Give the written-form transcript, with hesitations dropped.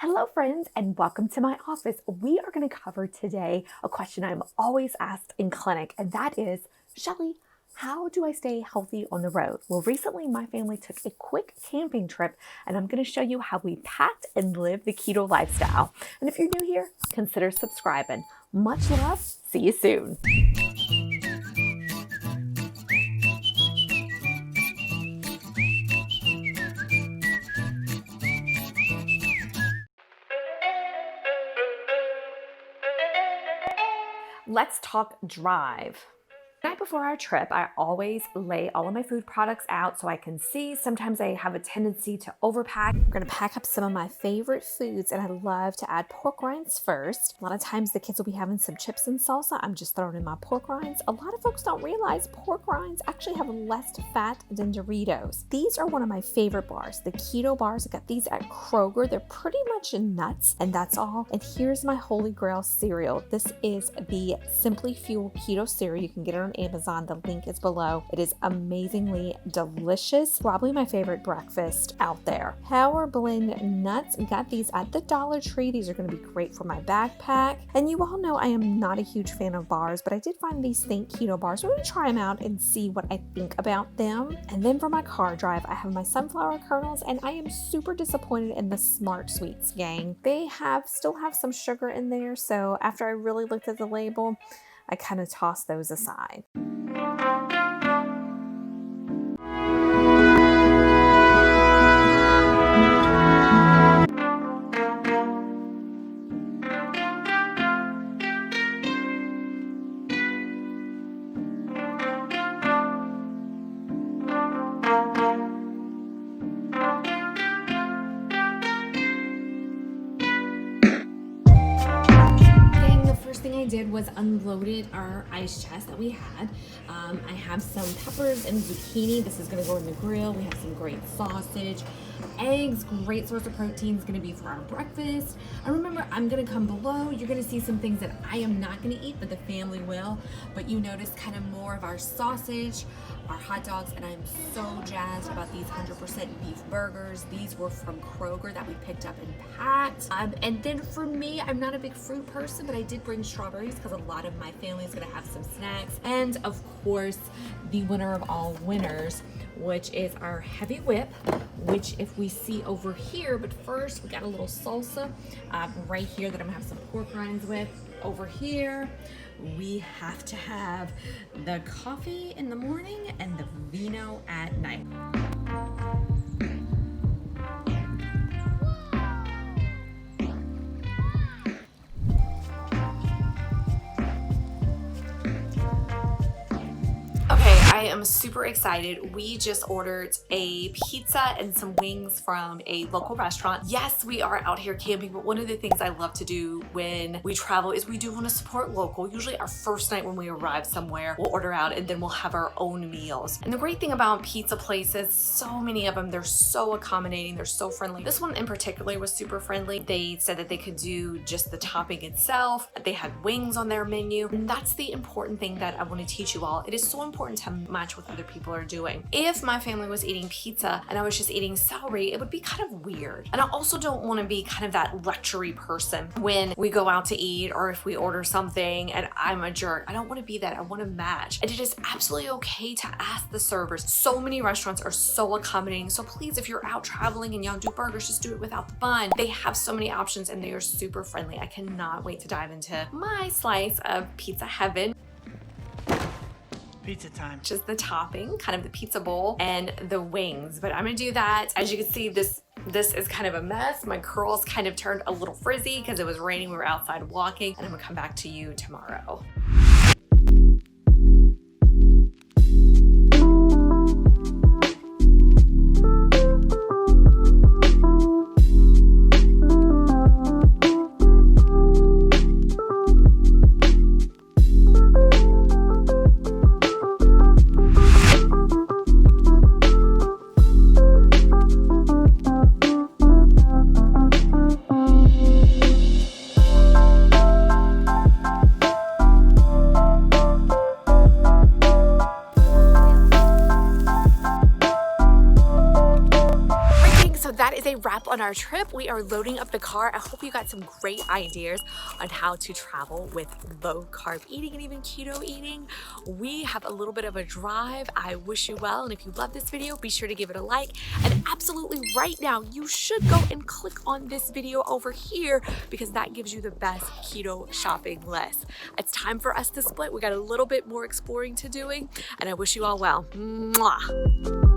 Hello friends and welcome to my office. We are going to cover today a question I'm always asked in clinic, and that is, Shelly, how do I stay healthy on the road? Well, recently my family took a quick camping trip and I'm going to show you how we packed and lived the keto lifestyle. And if you're new here, consider subscribing. Much love. See you soon. Let's talk drive. The night before our trip, I always lay all of my food products out so I can see. Sometimes I have a tendency to overpack. I'm gonna pack up some of my favorite foods, and I love to add pork rinds first. A lot of times the kids will be having some chips and salsa. I'm just throwing in my pork rinds. A lot of folks don't realize pork rinds actually have less fat than Doritos. These are one of my favorite bars, the keto bars. I got these at Kroger. They're pretty much nuts, and that's all. And here's my holy grail cereal. This is the Simply Fuel Keto cereal. You can get it on Amazon. The link is below. It is amazingly delicious. Probably my favorite breakfast out there. Power Blend nuts. Got these at the Dollar Tree. These are going to be great for my backpack. And you all know I am not a huge fan of bars, but I did find these Think Keto bars. We're going to try them out and see what I think about them. And then for my car drive, I have my sunflower kernels, and I am super disappointed in the Smart Sweets gang. They still have some sugar in there, so after I really looked at the label, I kind of tossed those aside. I did was unloaded our ice chest that we had. I have some peppers and zucchini. This is going to go in the grill. We have some great sausage, eggs, great source of protein is going to be for our breakfast. And remember, I'm going to come below. You're going to see some things that I am not going to eat, but the family will. But you notice kind of more of our sausage, our hot dogs, and I'm so jazzed about these 100% beef burgers. These were from Kroger that we picked up and packed. And then for me, I'm not a big fruit person, but I did bring strawberries because a lot of my family is going to have some snacks. And of course, the winner of all winners, which is our heavy whip, which if we see over here, but first we got a little salsa right here that I'm gonna have some pork rinds with. Over here, we have to have the coffee in the morning and the vino at night. I am super excited. We just ordered a pizza and some wings from a local restaurant. Yes, we are out here camping, but one of the things I love to do when we travel is we do want to support local. Usually our first night when we arrive somewhere, we'll order out and then we'll have our own meals. And the great thing about pizza places, so many of them, they're so accommodating, they're so friendly. This one in particular was super friendly. They said that they could do just the topping itself. They had wings on their menu. And that's the important thing that I want to teach you all. It is so important to match what other people are doing. If my family was eating pizza and I was just eating celery, it would be kind of weird. And I also don't want to be kind of that luxury person when we go out to eat or if we order something and I'm a jerk. I don't want to be that. I want to match. And it is absolutely okay to ask the servers. So many restaurants are so accommodating. So please, if you're out traveling and y'all do burgers, just do it without the bun. They have so many options and they are super friendly. I cannot wait to dive into my slice of pizza heaven. Pizza time. Just the topping, kind of the pizza bowl and the wings. But I'm gonna do that. As you can see, this is kind of a mess. My curls kind of turned a little frizzy because it was raining. We were outside walking, and I'm gonna come back to you tomorrow. on our trip. We are loading up the car. I hope you got some great ideas on how to travel with low carb eating and even keto eating. We have a little bit of a drive. I wish you well. And if you love this video, be sure to give it a like. And absolutely right now, you should go and click on this video over here because that gives you the best keto shopping list. It's time for us to split. We got a little bit more exploring to doing, and I wish you all well. Mwah.